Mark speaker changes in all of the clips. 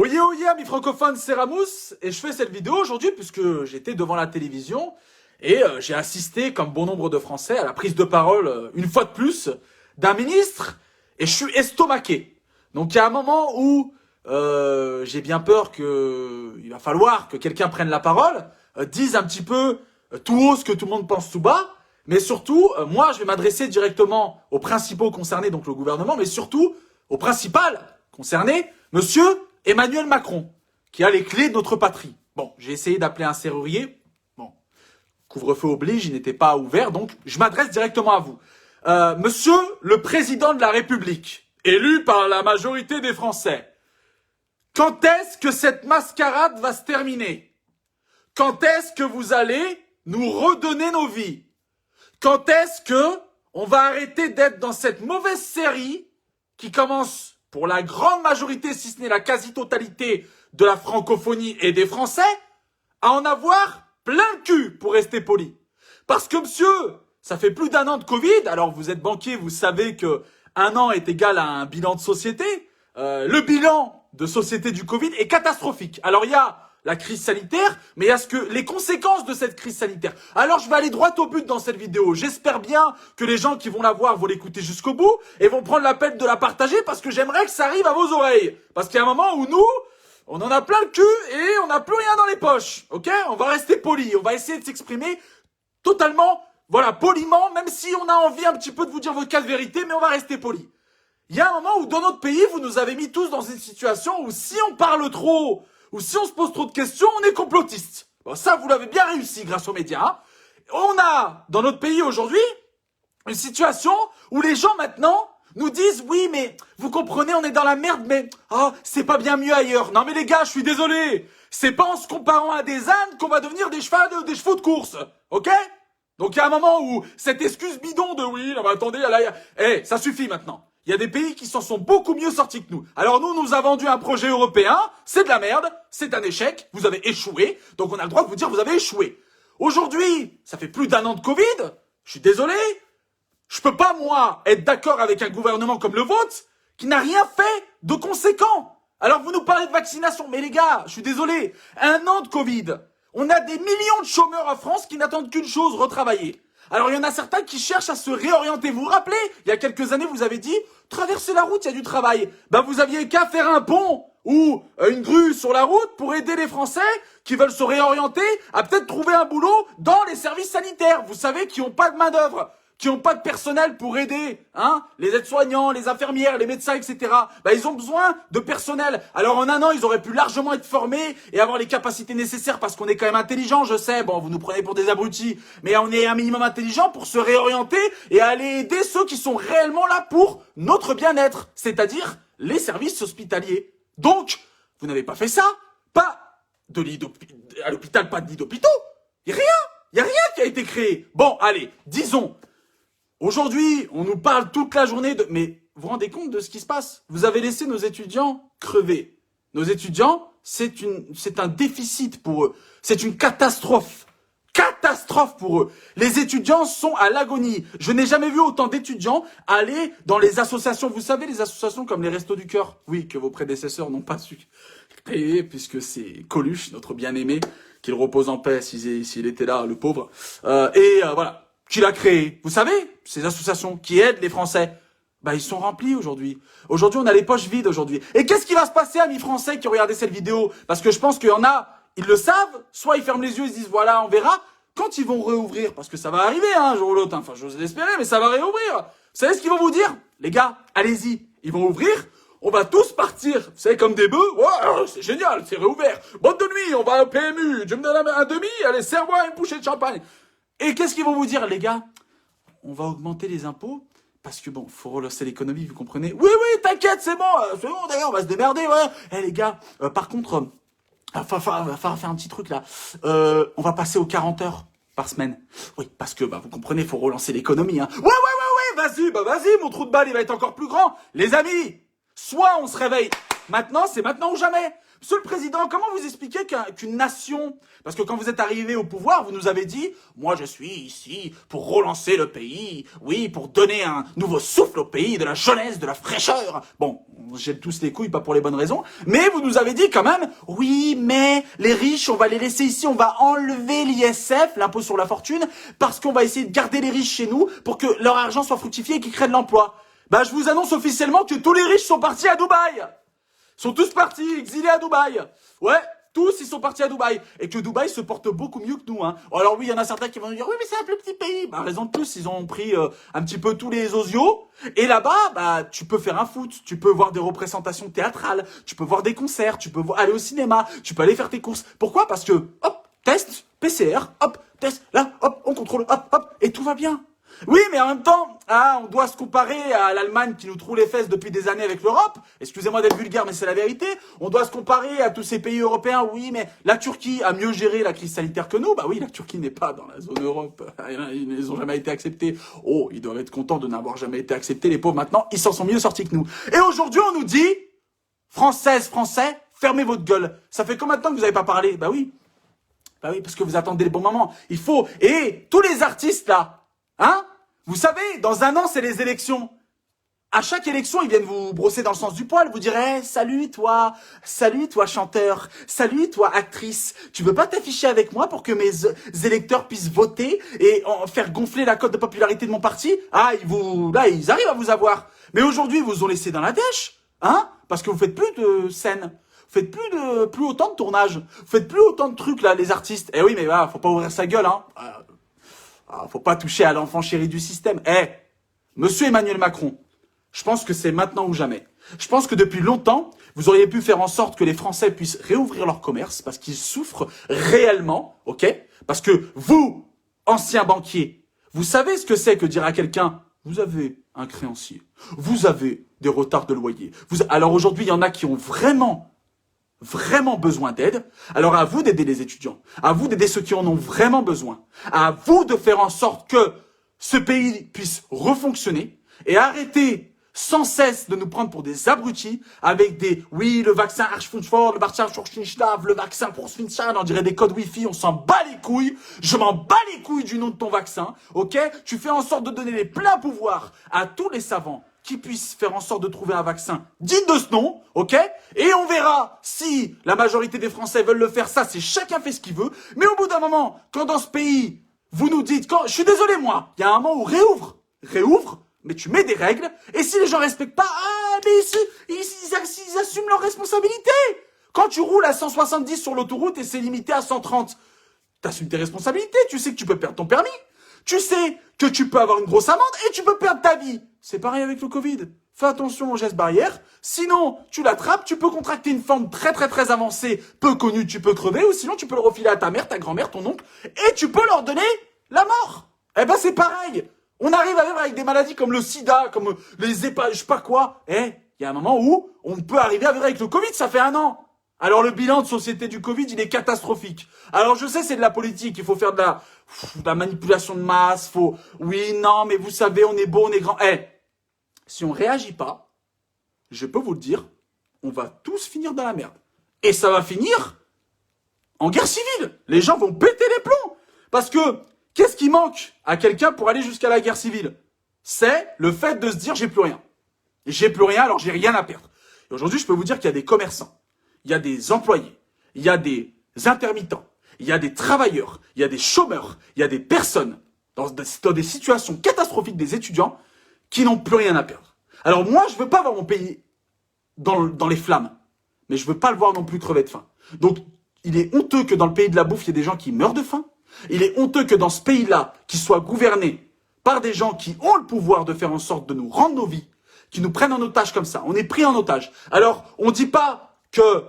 Speaker 1: Oyez, oyez, amis francophones, c'est Ramous, et je fais cette vidéo aujourd'hui puisque j'étais devant la télévision et j'ai assisté, comme bon nombre de Français, à la prise de parole, une fois de plus, d'un ministre, et je suis estomaqué. Donc il y a un moment où j'ai bien peur qu'il va falloir que quelqu'un prenne la parole, dise un petit peu tout haut ce que tout le monde pense tout bas, mais surtout, moi je vais m'adresser directement aux principaux concernés, donc le gouvernement, mais surtout au principal concerné, monsieur Emmanuel Macron, qui a les clés de notre patrie. Bon, j'ai essayé d'appeler un serrurier. Bon, couvre-feu oblige, il n'était pas ouvert, donc je m'adresse directement à vous. Monsieur le président de la République, élu par la majorité des Français, quand est-ce que cette mascarade va se terminer? Quand est-ce que vous allez nous redonner nos vies? Quand est-ce que on va arrêter d'être dans cette mauvaise série qui commence pour la grande majorité, si ce n'est la quasi-totalité de la francophonie et des Français, à en avoir plein le cul, pour rester poli. Parce que monsieur, ça fait plus d'1 an de Covid, alors vous êtes banquier, vous savez que 1 an est égal à un bilan de société. Le bilan de société du Covid est catastrophique. Alors il y a la crise sanitaire, mais il y a les conséquences de cette crise sanitaire. Alors je vais aller droit au but dans cette vidéo. J'espère bien que les gens qui vont la voir vont l'écouter jusqu'au bout et vont prendre la peine de la partager parce que j'aimerais que ça arrive à vos oreilles. Parce qu'il y a un moment où nous, on en a plein le cul et on n'a plus rien dans les poches. Ok? On va rester poli. On va essayer de s'exprimer totalement, voilà, poliment, même si on a envie un petit peu de vous dire votre cas de vérité, mais on va rester poli. Il y a un moment où dans notre pays, vous nous avez mis tous dans une situation où si on parle trop, ou si on se pose trop de questions, on est complotiste. Bon, ça, vous l'avez bien réussi grâce aux médias. Hein. On a, dans notre pays aujourd'hui, une situation où les gens maintenant nous disent « Oui, mais vous comprenez, on est dans la merde, mais c'est pas bien mieux ailleurs. » Non mais les gars, je suis désolé. C'est pas en se comparant à des ânes qu'on va devenir des chevaux de course. Ok? Donc il y a un moment où cette excuse bidon de « Oui, non mais attendez, ça suffit maintenant. » Il y a des pays qui s'en sont beaucoup mieux sortis que nous. Alors nous, nous a vendu un projet européen, c'est de la merde, c'est un échec, vous avez échoué, donc on a le droit de vous dire vous avez échoué. Aujourd'hui, ça fait plus d'1 an de Covid, je suis désolé, je peux pas, moi, être d'accord avec un gouvernement comme le vôtre, qui n'a rien fait de conséquent. Alors vous nous parlez de vaccination, mais les gars, je suis désolé, 1 an de Covid, on a des millions de chômeurs en France qui n'attendent qu'une chose, retravailler. Alors il y en a certains qui cherchent à se réorienter. Vous vous rappelez, il y a quelques années, vous avez dit « Traverser la route, il y a du travail ». Ben vous aviez qu'à faire un pont ou une grue sur la route pour aider les Français qui veulent se réorienter à peut-être trouver un boulot dans les services sanitaires. Vous savez, qui n'ont pas de main d'œuvre, qui n'ont pas de personnel pour aider, hein, les aides-soignants, les infirmières, les médecins, etc. Ben, ils ont besoin de personnel. Alors en 1 an, ils auraient pu largement être formés et avoir les capacités nécessaires parce qu'on est quand même intelligent, je sais. Bon, vous nous prenez pour des abrutis, mais on est un minimum intelligent pour se réorienter et aller aider ceux qui sont réellement là pour notre bien-être, c'est-à-dire les services hospitaliers. Donc, vous n'avez pas fait ça. Pas de lit à l'hôpital, pas de lit d'hôpitaux. Il y a rien qui a été créé. Bon, allez, disons. Aujourd'hui, on nous parle toute la journée de... Mais vous vous rendez compte de ce qui se passe? Vous avez laissé nos étudiants crever. Nos étudiants, c'est un déficit pour eux. C'est une catastrophe. Catastrophe pour eux. Les étudiants sont à l'agonie. Je n'ai jamais vu autant d'étudiants aller dans les associations. Vous savez, les associations comme les Restos du Cœur. Oui, que vos prédécesseurs n'ont pas su créer, puisque c'est Coluche, notre bien-aimé, qu'il repose en paix s'il était là, le pauvre. Voilà. Qui l'a créé. Vous savez, ces associations qui aident les Français, bah ils sont remplis aujourd'hui. Aujourd'hui, on a les poches vides aujourd'hui. Et qu'est-ce qui va se passer, amis Français qui ont regardé cette vidéo? Parce que je pense qu'il y en a, ils le savent, soit ils ferment les yeux, ils se disent voilà, on verra. Quand ils vont réouvrir, parce que ça va arriver un jour ou l'autre, enfin j'ose l'espérer, mais ça va réouvrir. Vous savez ce qu'ils vont vous dire? Les gars, allez-y, ils vont ouvrir, on va tous partir, vous savez, comme des bœufs. Ouais, c'est génial, c'est réouvert. Bonne de nuit, on va au PMU, je me donne un demi, allez, serre-moi une bouchée de champagne. Et qu'est-ce qu'ils vont vous dire, les gars? On va augmenter les impôts, parce que bon, faut relancer l'économie, vous comprenez? Oui, t'inquiète, c'est bon, d'ailleurs, on va se démerder, ouais. Eh les gars, par contre, va falloir faire un petit truc là. On va passer aux 40 heures par semaine. Oui, parce que, vous comprenez, faut relancer l'économie, hein. Ouais, vas-y, mon trou de balle, il va être encore plus grand. Les amis, soit on se réveille Maintenant, c'est maintenant ou jamais. Monsieur le Président, comment vous expliquez qu'une nation, parce que quand vous êtes arrivé au pouvoir, vous nous avez dit, moi je suis ici pour relancer le pays, oui, pour donner un nouveau souffle au pays, de la jeunesse, de la fraîcheur. Bon, on jette tous les couilles, pas pour les bonnes raisons, mais vous nous avez dit quand même, oui, mais les riches, on va les laisser ici, on va enlever l'ISF, l'impôt sur la fortune, parce qu'on va essayer de garder les riches chez nous pour que leur argent soit fructifié et qu'ils créent de l'emploi. Bah, je vous annonce officiellement que tous les riches sont partis à Dubaï. Sont tous partis, exilés à Dubaï. Ouais, tous ils sont partis à Dubaï. Et que Dubaï se porte beaucoup mieux que nous. Hein. Alors oui, il y en a certains qui vont nous dire, oui mais c'est un plus petit pays. Bah raison de plus, ils ont pris un petit peu tous les osios. Et là-bas, bah tu peux faire un foot, tu peux voir des représentations théâtrales, tu peux voir des concerts, tu peux aller au cinéma, tu peux aller faire tes courses. Pourquoi? Parce que, hop, test, PCR, hop, test, là, hop, on contrôle, hop, et tout va bien. Oui, mais en même temps, on doit se comparer à l'Allemagne qui nous trouve les fesses depuis des années avec l'Europe. Excusez-moi d'être vulgaire, mais c'est la vérité. On doit se comparer à tous ces pays européens. Oui, mais la Turquie a mieux géré la crise sanitaire que nous. Bah oui, la Turquie n'est pas dans la zone Europe. Ils n'ont jamais été acceptés. Oh, ils doivent être contents de n'avoir jamais été acceptés. Les pauvres, maintenant, ils s'en sont mieux sortis que nous. Et aujourd'hui, on nous dit, Françaises, Français, fermez votre gueule. Ça fait combien de temps que vous n'avez pas parlé? Bah oui, parce que vous attendez le bon moment. Il faut... Et tous les artistes, là, hein? Vous savez, dans un an, c'est les élections. À chaque élection, ils viennent vous brosser dans le sens du poil. Vous direz, salut toi chanteur, salut toi actrice. Tu veux pas t'afficher avec moi pour que mes électeurs puissent voter et faire gonfler la cote de popularité de mon parti? Ah, ils arrivent à vous avoir. Mais aujourd'hui, ils vous ont laissé dans la dèche, hein? Parce que vous faites plus de scènes. Vous faites plus autant de tournages. Vous faites plus autant de trucs, là, les artistes. Eh oui, mais voilà, faut pas ouvrir sa gueule, hein. Faut pas toucher à l'enfant chéri du système. Monsieur Emmanuel Macron, je pense que c'est maintenant ou jamais. Je pense que depuis longtemps, vous auriez pu faire en sorte que les Français puissent réouvrir leur commerce parce qu'ils souffrent réellement, ok? Parce que vous, anciens banquiers, vous savez ce que c'est que dire à quelqu'un, vous avez un créancier, vous avez des retards de loyer. Alors aujourd'hui, il y en a qui ont vraiment besoin d'aide, alors à vous d'aider les étudiants, à vous d'aider ceux qui en ont vraiment besoin, à vous de faire en sorte que ce pays puisse refonctionner et arrêter sans cesse de nous prendre pour des abrutis avec oui, le vaccin Archfunchfort, le vaccin Schorschnischlav, le vaccin pour Swinchan, on dirait des codes Wi-Fi, on s'en bat les couilles, je m'en bats les couilles du nom de ton vaccin, ok? Tu fais en sorte de donner les pleins pouvoirs à tous les savants qui puissent faire en sorte de trouver un vaccin digne de ce nom, ok? Et on verra si la majorité des Français veulent le faire, ça c'est chacun fait ce qu'il veut, mais au bout d'un moment, quand dans ce pays, vous nous dites, je suis désolé moi, il y a un moment où réouvre, mais tu mets des règles, et si les gens respectent pas, mais ils assument leurs responsabilités. Quand tu roules à 170 sur l'autoroute et c'est limité à 130, t'assumes tes responsabilités, tu sais que tu peux perdre ton permis. Tu sais que tu peux avoir une grosse amende et tu peux perdre ta vie. C'est pareil avec le Covid. Fais attention aux gestes barrières. Sinon, tu l'attrapes, tu peux contracter une forme très avancée, peu connue, tu peux crever, ou sinon tu peux le refiler à ta mère, ta grand-mère, ton oncle, et tu peux leur donner la mort. Eh ben c'est pareil. On arrive à vivre avec des maladies comme le sida, comme les je sais pas quoi. Il y a un moment où on peut arriver à vivre avec le Covid, ça fait 1 an. Alors le bilan de société du Covid, il est catastrophique. Alors je sais, c'est de la politique, il faut faire de la manipulation de masse, oui, non, mais vous savez, on est beau, on est grand. Si on réagit pas, je peux vous le dire, on va tous finir dans la merde. Et ça va finir en guerre civile. Les gens vont péter les plombs. Parce que, qu'est-ce qui manque à quelqu'un pour aller jusqu'à la guerre civile? C'est le fait de se dire, j'ai plus rien. J'ai plus rien, alors j'ai rien à perdre. Et aujourd'hui, je peux vous dire qu'il y a des commerçants. Il y a des employés, il y a des intermittents, il y a des travailleurs, il y a des chômeurs, il y a des personnes dans des situations catastrophiques, des étudiants qui n'ont plus rien à perdre. Alors moi, je veux pas voir mon pays dans les flammes, mais je veux pas le voir non plus crever de faim. Donc, il est honteux que dans le pays de la bouffe, il y ait des gens qui meurent de faim. Il est honteux que dans ce pays-là, qui soit gouverné par des gens qui ont le pouvoir de faire en sorte de nous rendre nos vies, qui nous prennent en otage comme ça. On est pris en otage. Alors, on dit pas que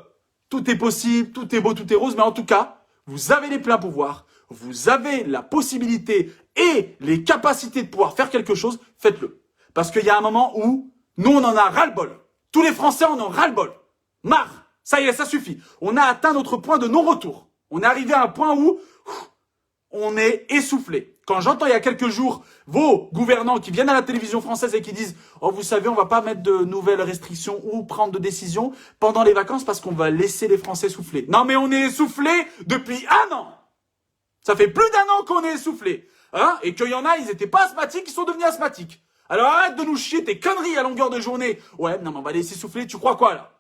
Speaker 1: tout est possible, tout est beau, tout est rose, mais en tout cas, vous avez les pleins pouvoirs, vous avez la possibilité et les capacités de pouvoir faire quelque chose, faites-le. Parce qu'il y a un moment où, nous, on en a ras-le-bol. Tous les Français en ont ras-le-bol. Marre. Ça y est, ça suffit. On a atteint notre point de non-retour. On est arrivé à un point où on est essoufflé. Quand j'entends il y a quelques jours vos gouvernants qui viennent à la télévision française et qui disent « Oh, vous savez, on va pas mettre de nouvelles restrictions ou prendre de décisions pendant les vacances parce qu'on va laisser les Français souffler. » Non, mais on est essoufflé depuis 1 an. Ça fait plus d'1 an qu'on est essoufflé. Hein, et qu'il y en a, ils étaient pas asthmatiques, ils sont devenus asthmatiques. Alors arrête de nous chier tes conneries à longueur de journée. Ouais, non, mais on va laisser souffler. Tu crois quoi, là?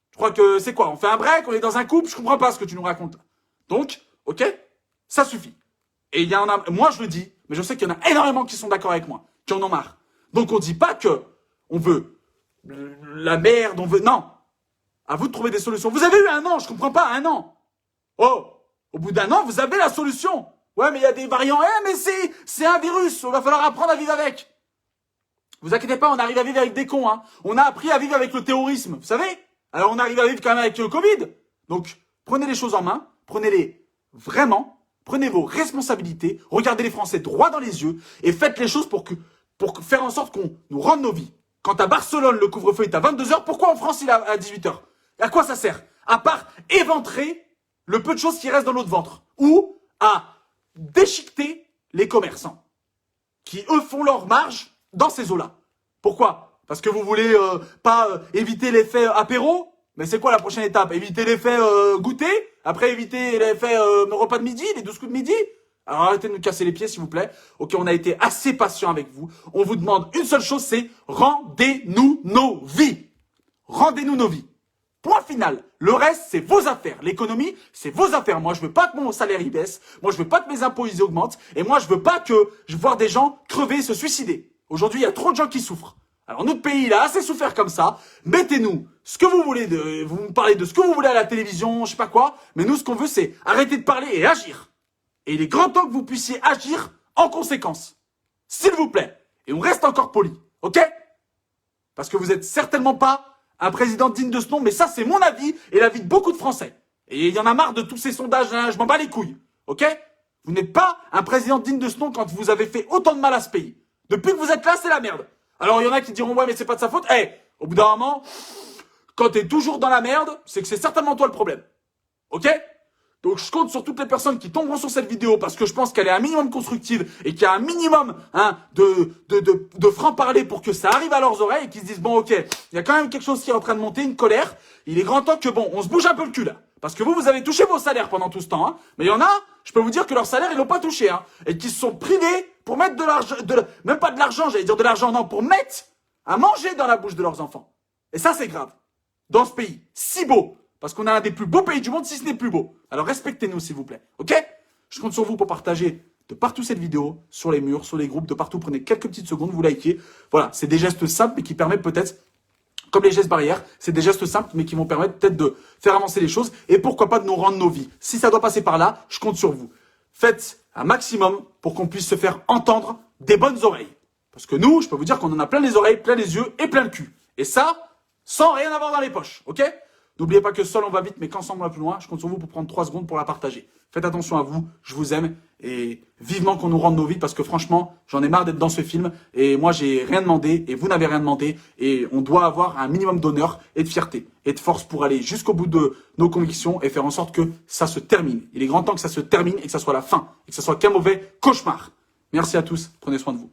Speaker 1: Tu crois que c'est quoi? On fait un break, on est dans un couple? Je comprends pas ce que tu nous racontes. Donc, ok, ça suffit. Et il y en a, moi je le dis, mais je sais qu'il y en a énormément qui sont d'accord avec moi, qui en ont marre. Donc on dit pas que on veut la merde, on veut, non. À vous de trouver des solutions. Vous avez eu 1 an, je comprends pas, 1 an. Oh, au bout d'1 an, vous avez la solution. Ouais, mais il y a des variants. Mais c'est un virus, il va falloir apprendre à vivre avec. Vous inquiétez pas, on arrive à vivre avec des cons, hein. On a appris à vivre avec le terrorisme, vous savez? Alors on arrive à vivre quand même avec le Covid. Donc, prenez les choses en main, prenez-les vraiment. Prenez vos responsabilités, regardez les Français droit dans les yeux et faites les choses pour faire en sorte qu'on nous rende nos vies. Quand à Barcelone, le couvre-feu est à 22h, pourquoi en France il est à 18h? À quoi ça sert? À part éventrer le peu de choses qui restent dans notre ventre. Ou à déchiqueter les commerçants qui, eux, font leur marge dans ces eaux-là. Pourquoi? Parce que vous voulez pas éviter l'effet apéro? Mais c'est quoi la prochaine étape? Éviter l'effet goûter? Après, éviter l'effet repas de midi, les 12 coups de midi? Alors arrêtez de nous casser les pieds, s'il vous plaît. Ok, on a été assez patient avec vous. On vous demande une seule chose, c'est rendez-nous nos vies. Rendez-nous nos vies. Point final. Le reste, c'est vos affaires. L'économie, c'est vos affaires. Moi, je veux pas que mon salaire y baisse. Moi, je veux pas que mes impôts ils augmentent. Et moi, je veux pas que je vois des gens crever, se suicider. Aujourd'hui, il y a trop de gens qui souffrent. Alors notre pays, il a assez souffert comme ça. Mettez-nous ce que vous voulez, vous me parlez de ce que vous voulez à la télévision, je sais pas quoi. Mais nous, ce qu'on veut, c'est arrêter de parler et agir. Et il est grand temps que vous puissiez agir en conséquence. S'il vous plaît. Et on reste encore poli, ok? Parce que vous êtes certainement pas un président digne de ce nom, mais ça, c'est mon avis et l'avis de beaucoup de Français. Et il y en a marre de tous ces sondages, hein, je m'en bats les couilles, ok? Vous n'êtes pas un président digne de ce nom quand vous avez fait autant de mal à ce pays. Depuis que vous êtes là, c'est la merde. Alors, il y en a qui diront, ouais, mais c'est pas de sa faute. Au bout d'un moment, quand t'es toujours dans la merde, c'est que c'est certainement toi le problème. Ok? Donc, je compte sur toutes les personnes qui tomberont sur cette vidéo parce que je pense qu'elle est un minimum constructive et qu'il y a un minimum, hein, de franc-parler pour que ça arrive à leurs oreilles et qu'ils se disent, bon, ok, il y a quand même quelque chose qui est en train de monter, une colère. Il est grand temps que, bon, on se bouge un peu le cul, là. Parce que vous avez touché vos salaires pendant tout ce temps, hein. Mais il y en a, je peux vous dire que leur salaire, ils l'ont pas touché, hein. Et qui se sont privés pour mettre de l'argent, même pas de l'argent, j'allais dire de l'argent, non, pour mettre à manger dans la bouche de leurs enfants. Et ça, c'est grave. Dans ce pays, si beau. Parce qu'on a un des plus beaux pays du monde, si ce n'est plus beau. Alors respectez-nous, s'il vous plaît. Ok? Je compte sur vous pour partager de partout cette vidéo, sur les murs, sur les groupes, de partout. Prenez quelques petites secondes, vous likez. Voilà, c'est des gestes simples, mais qui permettent peut-être, comme les gestes barrières, c'est des gestes simples, mais qui vont permettre peut-être de faire avancer les choses. Et pourquoi pas de nous rendre nos vies. Si ça doit passer par là, je compte sur vous. Faites un maximum pour qu'on puisse se faire entendre des bonnes oreilles. Parce que nous, je peux vous dire qu'on en a plein les oreilles, plein les yeux et plein le cul. Et ça, sans rien avoir dans les poches, ok? N'oubliez pas que seul on va vite, mais qu'ensemble on va plus loin. Je compte sur vous pour prendre 3 secondes pour la partager. Faites attention à vous, je vous aime et vivement qu'on nous rende nos vies parce que franchement, j'en ai marre d'être dans ce film et moi j'ai rien demandé et vous n'avez rien demandé et on doit avoir un minimum d'honneur et de fierté et de force pour aller jusqu'au bout de nos convictions et faire en sorte que ça se termine. Il est grand temps que ça se termine et que ça soit la fin et que ça soit qu'un mauvais cauchemar. Merci à tous, prenez soin de vous.